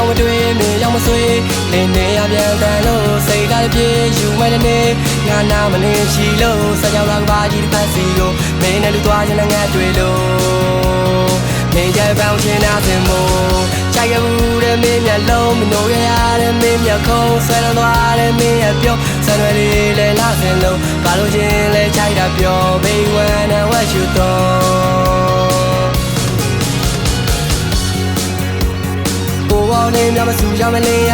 ရောက်မတွေ့မင်းရောက်မဆွေးလင်းနေရပြန်တန်လို့စိတ်ကလည်းပြေယူမဲ့တဲ့နေ့ငါနာမနေချီလို့စကြောင်လာကဘာကြီးတစ်ဖက်စီကိုမင်းနဲ့လူသွားခြင်းနဲ့ငါတွေ့လို့မင်းကြိုက်ပေါင်းချင်တာသင်မို့ချိုက်ခဲ့ဘူးတဲ့မင်းမျက်လုံးမနိုးရရတဲ့မင်းမျက်ခုံးဆွဲလန်းသွားတဲ့မင်းရဲ့ပြုံးဆန်ရွယ်လေးလဲလာစင်လုံးဘာလို့ချင်းလဲချိုက်တာပြော Baby when I watch you though ကိုပေါင်းနေမြမဆူကြမလင်းရ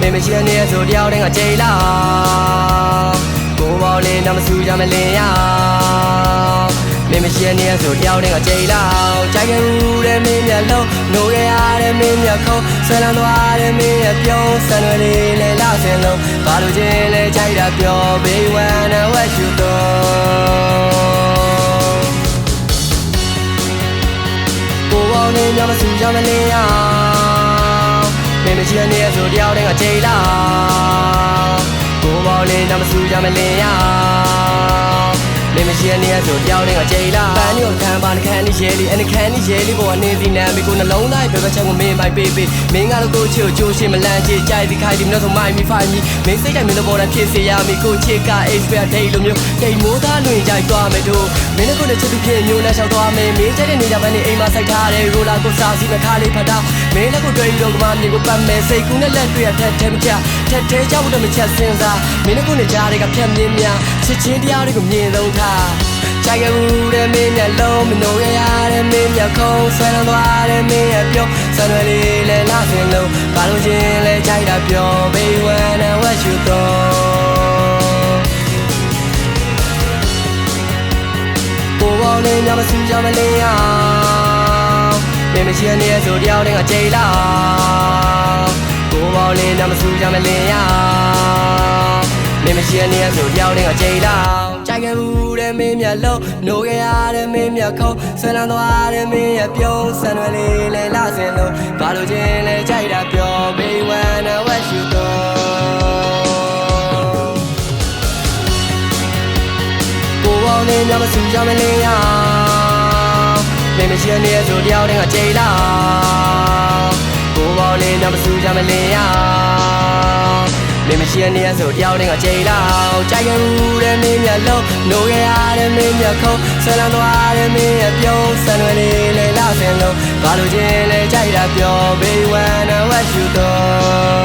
မင်းမရှိတဲ့နေ့ဆိုတယောက်တည်းကကြိတ်လာကိုပေါင်းနေမြမဆူကြမလင်းရမင်းမရှိတဲ့နေ့ဆိုတယောက်တည်းကကြိတ်လာကြိုက်ခဲ့ဘူးတဲ့မင်းမျက်လုံးနိုးရရတဲ့မင်းမျက်ခုံးဆွဲလန်းသွားတဲ့မင်းရဲ့ပြုံးဆန်ရွယ်လေးလဲလာစင်လုံးဘာလို့ချင်းလဲကြိုက်တာပြော Baby when I watch you though ကိုပေါင်းနေမြမဆူကြမလင်းရမင်းမရှိတဲ့နေ့ဆိုတယောက်တည်းကကြိတ်လာကိုပေါင်းနေမြမဆူကြမလင်းရမင်းမရှိတဲ့နေ့ဆိုတယောက်တည်းကကြိတ်လာပန်းနေကိုခံပါနှခမ်းနေရဲလေးအနေခမ်းနေရဲလေးပေါ်ကနေစီနမ်းပြီးကိုနှလုံးသားဘယ်ဘက်ချက်ကိုမင်းပိုက်ပေးပေးမင်းကတော့ကိုချစ်ကိုကြိုးရှိမလန်းချစ်ကြိုက်ပြီးခိုက်ဒီမလို့ဆိုမိုင်းမီဖိုင်မီမင်းစိတ်တိုင်းမင်းတို့ပေါ်တိုင်းဖြစ်စေရမည်ကိုချစ်က expert ဒိတ်လိုမျိုးဒိတ်မိုးသားလွင်ကြိုက်သွားမယ်တို့မင်းတို့ကိုလည်းချစ်သူဖြစ်မျိုးနဲ့ရှောက်သွားမယ်မင်းကြိုက်တဲ့နေရာပန်းနေအိမ်မှာစိုက်ထားတဲ့ရိုလာကိုစားစီမခါလေးဖတ်တာမင်းလည်းကိုတွေ့ပြီးတော့ကမမြေကိုပတ်မယ်စိတ်ကူးနဲ့လက်တွေ့ထက်ထဲမချထက်ထဲကြောက်တော့မချက်စင်စားမင်းတို့ကိုလည်းကြားတွေကဖြတ်မြင်များချစ်ချင်းတရားတွေကိုမြင်ဆုံးထားချိုက်ခဲ့ဘူးတဲ့မင်းမျက်လုံးမနိုးရရတဲ့မင်းမျက်ခုံးဆွဲလန်းသွားတဲ့မင်းရဲ့ပြုံးဆန်ရွယ်လေးလဲလာစင်လုံးဘာလို့ချင်းလဲချိုက်တာပြော Baby when I watch you though ကိုပေါင်းနေမြမဆူကြမလင်းရမင်းမရှိတဲ့နေ့ဆိုတယောက်တည်းကကြိတ်လာကိုပေါင်းနေမြမဆူကြမလင်းရမင်းမရှိတဲ့နေ့ဆိုတယောက်တည်းကကြိတ်လာကြိုက်ခဲ့ဘူးတဲ့မင်းမျက်လုံးနိုးရရတဲ့မင်းမျက်ခုံးဆွဲလန်းသွားတဲ့မင်းရဲ့ပြုံးဆန်ရွယ်လေးလဲလာစင်လုံးဘာလို့ချင်းလဲကြိုက်တာပြော Baby when I watch you though ကိုပေါင်းနေမြမဆူကြမလင်းရမင်းမရှိတဲ့နေ့ဆိုတယောက်တည်းကကြိတ်လာကိုပေါင်းနေမြမဆူကြမလင်းရမင်းမရှိတဲ့နေ့ဆိုတယောက်တည်းကကြိတ်လာကြိုက်ခဲ့ဘူးတဲ့မင်းမျက်လုံးနိုးရရတဲ့မင်းမျက်ခုံးဆွဲလန်းသွားတဲ့မင်းရဲ့ပြုံးဆန်ရွယ်လေးလဲလာစင်လုံးဘာလို့ချင်းလဲကြိုက်တာပြော Baby when I watch you though